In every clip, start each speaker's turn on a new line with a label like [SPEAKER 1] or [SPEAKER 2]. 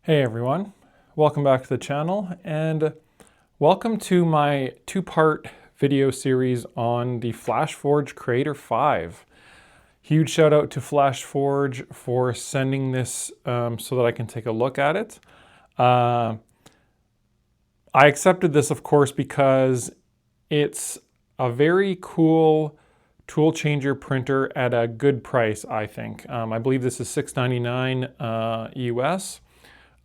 [SPEAKER 1] Hey everyone, welcome back to the channel and welcome to my two-part video series on the Flashforge Creator 5. Huge shout out to Flashforge for sending this so that I can take a look at it. I accepted this, of course, because it's a very cool tool changer printer at a good price, I think. I believe this is $6.99 US.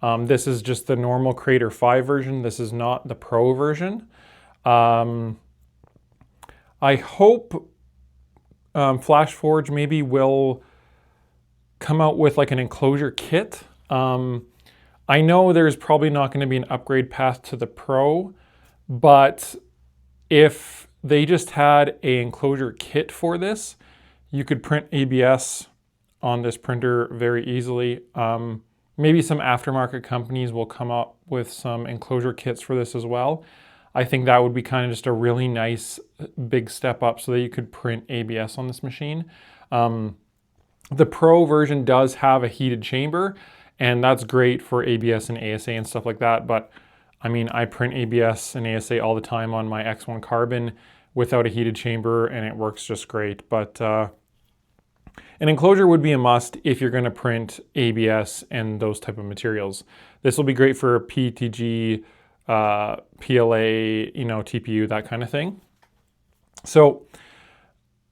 [SPEAKER 1] This is just the normal Creator 5 version. This is not the Pro version. I hope Flashforge maybe will come out with like an enclosure kit. I know there's probably not going to be an upgrade path to the Pro, but if they just had an enclosure kit for this, you could print ABS on this printer very easily. Maybe some aftermarket companies will come up with some enclosure kits for this as well. I think that would be kind of just a really nice big step up so that you could print ABS on this machine. The Pro version does have a heated chamber, and that's great for ABS and ASA and stuff like that. But I mean, I print ABS and ASA all the time on my X1 Carbon without a heated chamber, and it works just great. But an enclosure would be a must if you're going to print ABS and those type of materials. This will be great for PETG, PLA, TPU, that kind of thing. So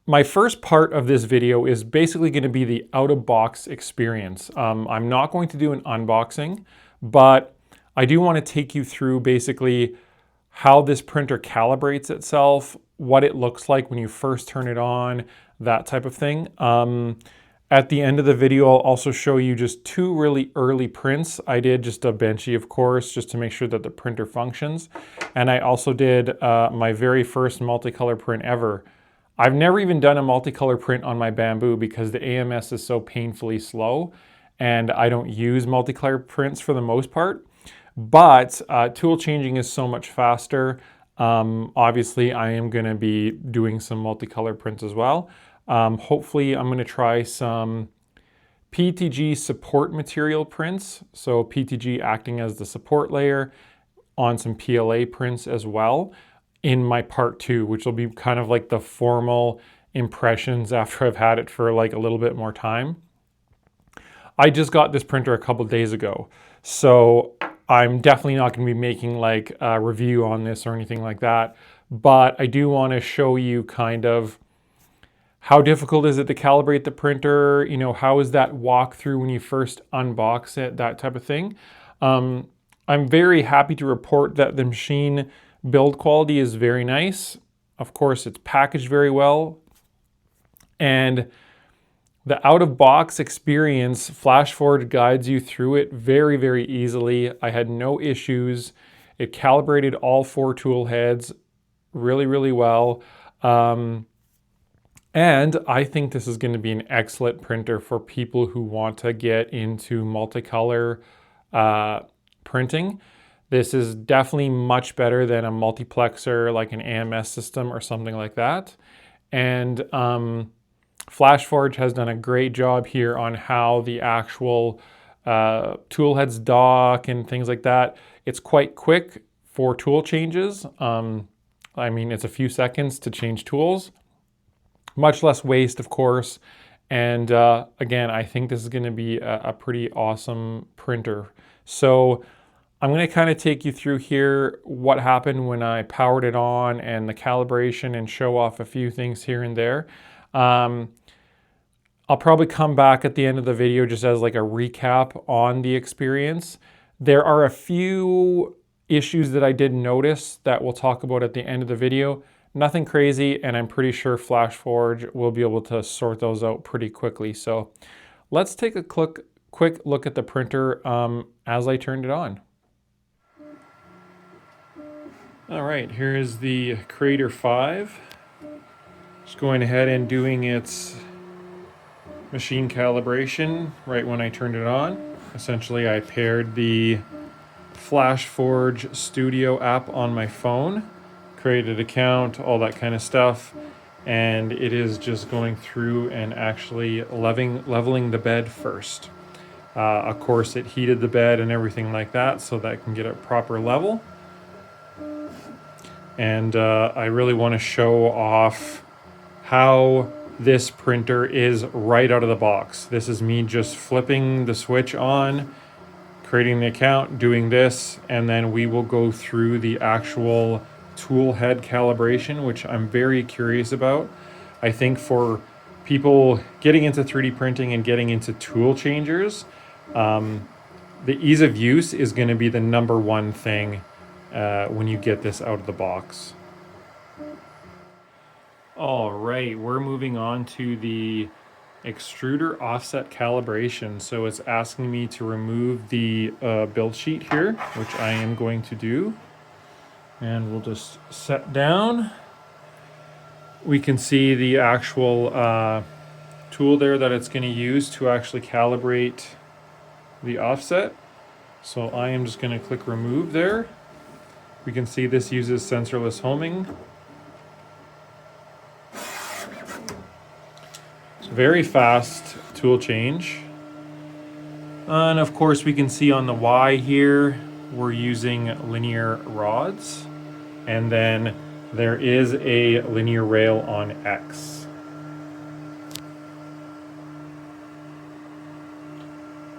[SPEAKER 1] my first part of this video is basically going to be the out-of-box experience. I'm not going to do an unboxing, but I do want to take you through basically how this printer calibrates itself, what it looks like when you first turn it on, that type of thing. At the end of the video, I'll also show you just two really early prints. I did just a benchy, of course, just to make sure that the printer functions. And I also did my very first multicolor print ever. I've never even done a multicolor print on my Bamboo because the AMS is so painfully slow and I don't use multicolor prints for the most part. But tool changing is so much faster. Obviously, I am going to be doing some multicolor prints as well. Hopefully, I'm going to try some PETG support material prints. So PETG acting as the support layer on some PLA prints as well in my part 2, which will be kind of like the formal impressions after I've had it for like a little bit more time. I just got this printer a couple days ago, so I'm definitely not going to be making like a review on this or anything like that, but I do want to show you kind of how difficult is it to calibrate the printer, how is that walkthrough when you first unbox it, that type of thing. I'm very happy to report that the machine build quality is very nice. Of course, it's packaged very well, and the out-of-box experience, Flashforge guides you through it very, very easily. I had no issues. It calibrated all 4 tool heads really, really well. And I think this is going to be an excellent printer for people who want to get into multicolor printing. This is definitely much better than a multiplexer like an AMS system or something like that. And Flashforge has done a great job here on how the actual tool heads dock and things like that. It's quite quick for tool changes. I mean, it's a few seconds to change tools. Much less waste, of course. And again, I think this is going to be a pretty awesome printer. So I'm going to kind of take you through here what happened when I powered it on and the calibration and show off a few things here and there. I'll probably come back at the end of the video just as like a recap on the experience. There are a few issues that I did notice that we'll talk about at the end of the video. Nothing crazy, and I'm pretty sure Flashforge will be able to sort those out pretty quickly. So let's take a quick look at the printer as I turned it on. All right, here is the Creator 5. Just going ahead and doing its machine calibration right when I turned it on. Essentially, I paired the Flashforge Studio app on my phone, created an account, all that kind of stuff, and it is just going through and actually leveling the bed first. Of course, it heated the bed and everything like that so that it can get a proper level. And I really want to show off how this printer is right out of the box. This is me just flipping the switch on, creating the account, doing this, and then we will go through the actual tool head calibration, which I'm very curious about. I think for people getting into 3D printing and getting into tool changers, the ease of use is going to be the number one thing when you get this out of the box. All right, we're moving on to the extruder offset calibration. So it's asking me to remove the build sheet here, which I am going to do. And we'll just set down. We can see the actual tool there that it's going to use to actually calibrate the offset. So I am just going to click remove there. We can see this uses sensorless homing. It's very fast tool change. And of course we can see on the Y here, we're using linear rods. And then there is a linear rail on X.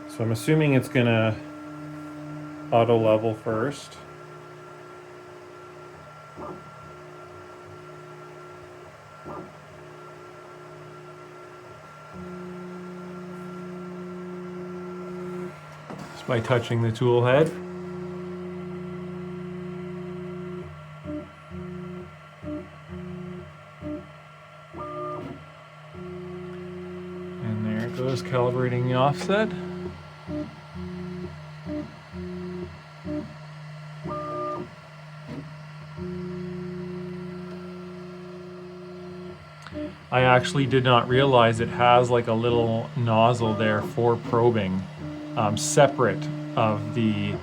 [SPEAKER 1] So I'm assuming it's gonna auto level first. Just by touching the tool head. And there it goes, calibrating the offset. I actually did not realize it has like a little nozzle there for probing, separate of the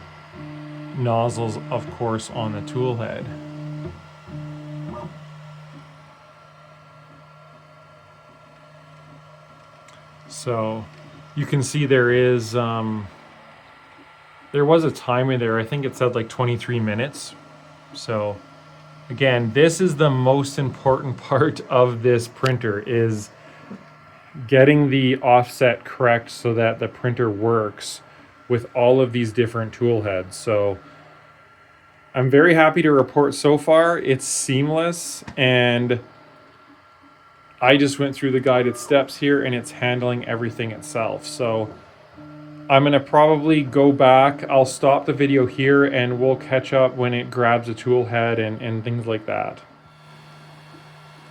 [SPEAKER 1] nozzles, of course, on the tool head. So you can see there is, there was a timer there. I think it said like 23 minutes. So again, this is the most important part of this printer, is getting the offset correct so that the printer works with all of these different tool heads. So I'm very happy to report so far it's seamless, and I just went through the guided steps here and it's handling everything itself. So I'm gonna probably go back, I'll stop the video here and we'll catch up when it grabs a tool head and things like that.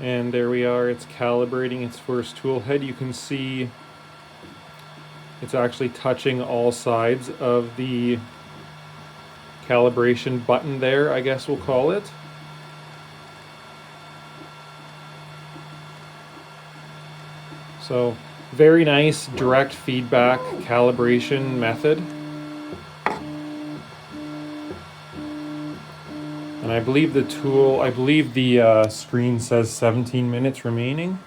[SPEAKER 1] And there we are, it's calibrating its first tool head. You can see it's actually touching all sides of the calibration button there, I guess we'll call it. So very nice direct feedback calibration method. And I believe the screen says 17 minutes remaining.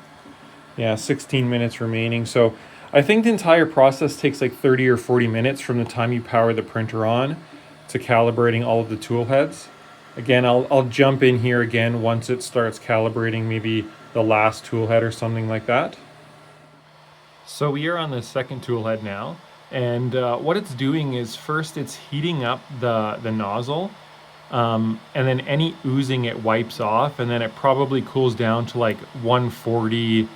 [SPEAKER 1] Yeah, 16 minutes remaining. So I think the entire process takes like 30 or 40 minutes from the time you power the printer on to calibrating all of the tool heads. Again, I'll jump in here again once it starts calibrating maybe the last tool head or something like that. So we are on the second tool head now, and what it's doing is first it's heating up the nozzle, and then any oozing it wipes off, and then it probably cools down to like 140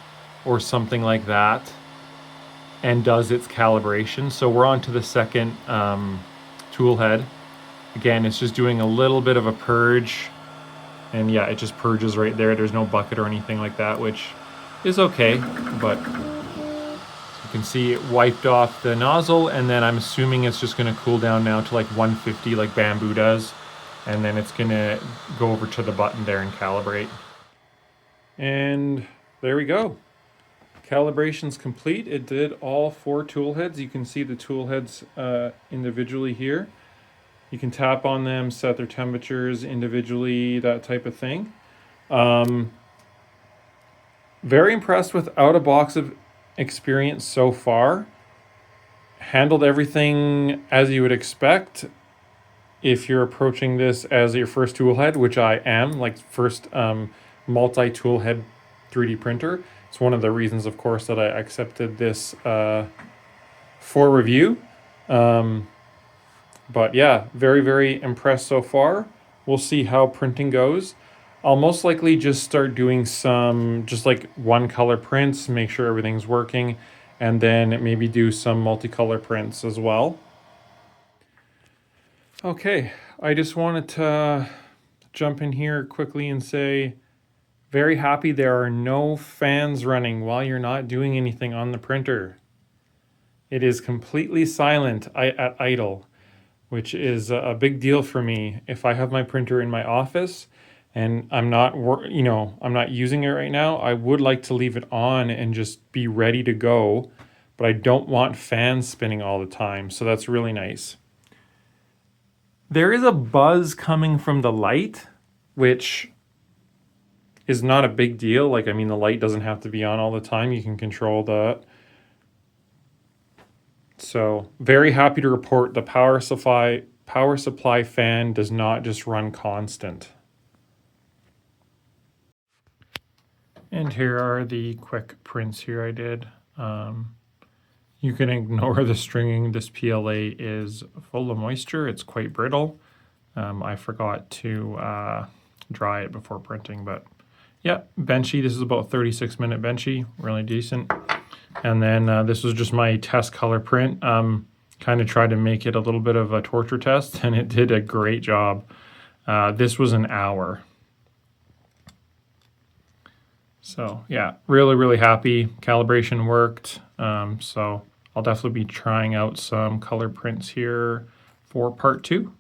[SPEAKER 1] or something like that and does its calibration. So we're on to the second tool head. Again, it's just doing a little bit of a purge, and yeah, it just purges right there. There's no bucket or anything like that, which is okay, but you can see it wiped off the nozzle, and then I'm assuming it's just going to cool down now to like 150 like Bamboo does, and then it's going to go over to the button there and calibrate. And there we go. Calibration's complete. It did all 4 tool heads. You can see the tool heads individually here. You can tap on them, set their temperatures individually, that type of thing. Very impressed with out of box of experience so far. handled everything as you would expect if you're approaching this as your first tool head, which I am, like first multi-tool head 3D printer. It's one of the reasons, of course, that I accepted this for review. But yeah, very, very impressed so far. We'll see how printing goes. I'll most likely just start doing some just like one color prints, make sure everything's working, and then maybe do some multicolor prints as well. Okay, I just wanted to jump in here quickly and say, very happy there are no fans running while you're not doing anything on the printer. It is completely silent at idle, which is a big deal for me. If I have my printer in my office and I'm not using it right now, I would like to leave it on and just be ready to go, but I don't want fans spinning all the time, so that's really nice. There is a buzz coming from the light, which is not a big deal. Like, I mean, the light doesn't have to be on all the time. You can control that. So very happy to report the power supply fan does not just run constant. And here are the quick prints here I did. You can ignore the stringing. This PLA is full of moisture. It's quite brittle. I forgot to dry it before printing, but yeah, benchy. This is about 36-minute benchy, really decent. And then this was just my test color print. Kind of tried to make it a little bit of a torture test, and it did a great job. This was an hour. So yeah, really, really happy. Calibration worked. So I'll definitely be trying out some color prints here for part 2.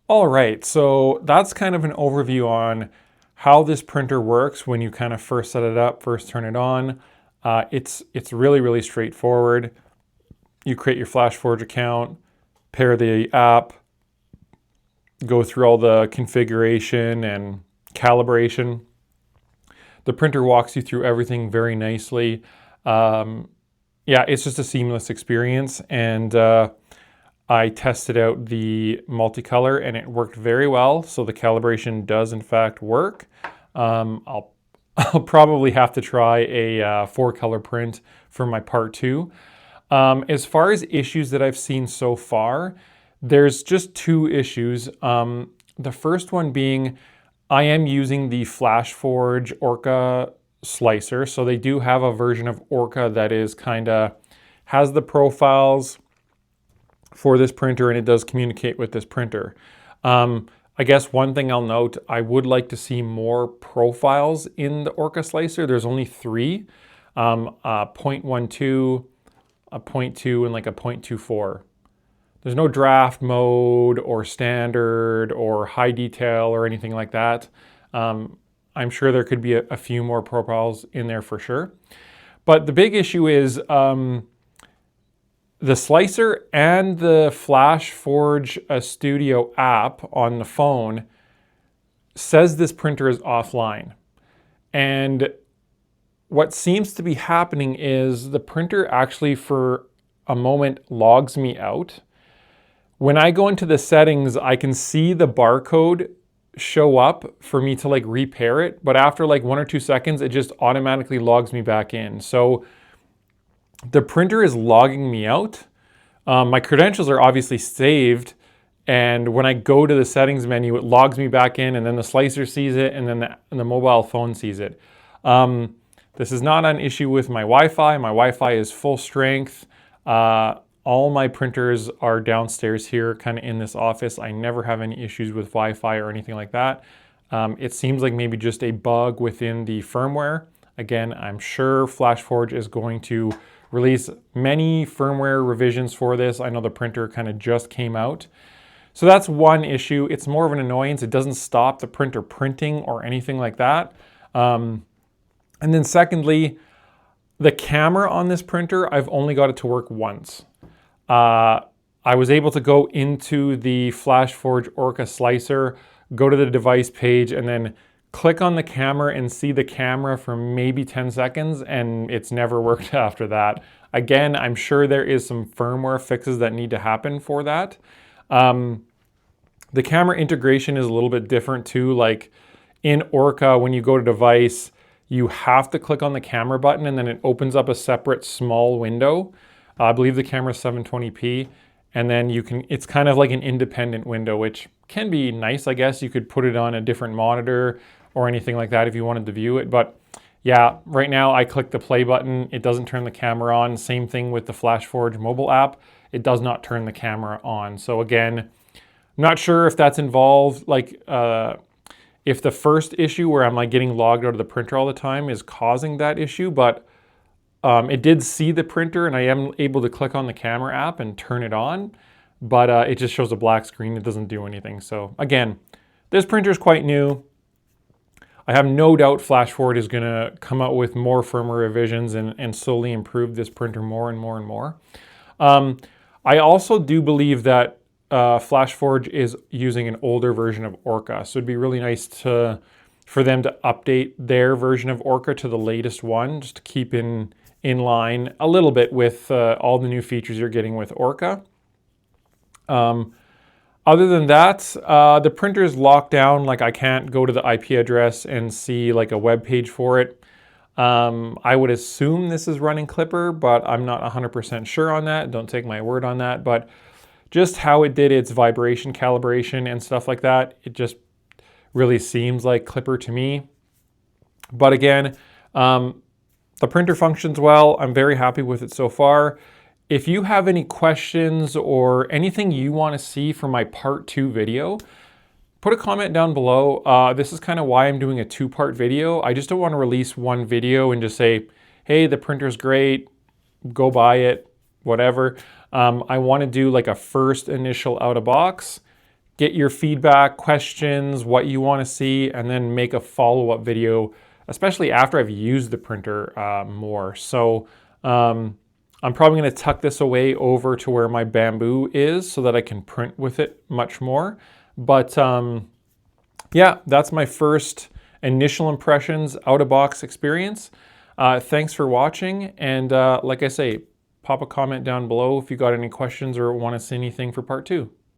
[SPEAKER 1] All right, so that's kind of an overview on how this printer works when you kind of first set it up, first turn it on. It's really, really straightforward. You create your Flashforge account, pair the app, go through all the configuration and calibration. The printer walks you through everything very nicely. Yeah, it's just a seamless experience, and I tested out the multicolor and it worked very well. So the calibration does in fact work. I'll probably have to try a 4-color print for my part 2. As far as issues that I've seen so far, there's just 2 issues. The first one being I am using the Flashforge Orca slicer. So they do have a version of Orca that is has the profiles for this printer, and it does communicate with this printer. I guess one thing I'll note, I would like to see more profiles in the Orca slicer. There's only 3, a 0.12, a 0.2, and like a 0.24. There's no draft mode or standard or high detail or anything like that. I'm sure there could be a few more profiles in there for sure. But the big issue is the slicer and the Flashforge Studio app on the phone says this printer is offline. And what seems to be happening is the printer actually for a moment logs me out. When I go into the settings, I can see the barcode show up for me to like repair it, but after like 1 or 2 seconds, it just automatically logs me back in. So the printer is logging me out. My credentials are obviously saved, and when I go to the settings menu, it logs me back in, and then the slicer sees it, and then the mobile phone sees it. This is not an issue with my Wi-Fi. My Wi-Fi is full strength. All my printers are downstairs here, kind of in this office. I never have any issues with Wi-Fi or anything like that. It seems like maybe just a bug within the firmware. Again, I'm sure Flashforge is going to release many firmware revisions for this. I know the printer kind of just came out. So that's one issue. It's more of an annoyance. It doesn't stop the printer printing or anything like that. And then secondly, the camera on this printer, I've only got it to work once. I was able to go into the Flashforge Orca slicer, go to the device page, and then click on the camera and see the camera for maybe 10 seconds, and it's never worked after that. Again, I'm sure there is some firmware fixes that need to happen for that. The camera integration is a little bit different too. Like in Orca, when you go to device, you have to click on the camera button and then it opens up a separate small window. I believe the camera is 720p, and then it's kind of like an independent window, which can be nice, I guess. You could put it on a different monitor or anything like that if you wanted to view it. But yeah, right now I click the play button. It doesn't turn the camera on. Same thing with the Flashforge mobile app. It does not turn the camera on. So again, I'm not sure if that's involved, like if the first issue where I'm like getting logged out of the printer all the time is causing that issue, but it did see the printer and I am able to click on the camera app and turn it on, but it just shows a black screen. It doesn't do anything. So again, this printer is quite new. I have no doubt Flashforge is going to come out with more firmware revisions and slowly improve this printer more and more and more. I also do believe that Flashforge is using an older version of Orca, so it'd be really nice for them to update their version of Orca to the latest one, just to keep in line a little bit with all the new features you're getting with Orca. Other than that, the printer is locked down. Like I can't go to the IP address and see like a web page for it. I would assume this is running Clipper, but I'm not 100% sure on that. Don't take my word on that. But just how it did its vibration calibration and stuff like that, it just really seems like Clipper to me. But again, the printer functions well. I'm very happy with it so far. If you have any questions or anything you want to see for my part 2 video, put a comment down below. This is kind of why I'm doing a 2-part video. I just don't want to release one video and just say, hey, the printer's great, go buy it, whatever. I want to do like a first initial out of box, get your feedback, questions, what you want to see, and then make a follow-up video, especially after I've used the printer more. So I'm probably going to tuck this away over to where my Bamboo is so that I can print with it much more. But yeah, that's my first initial impressions out-of-box experience. Thanks for watching, and like I say, pop a comment down below if you got any questions or want to see anything for part 2.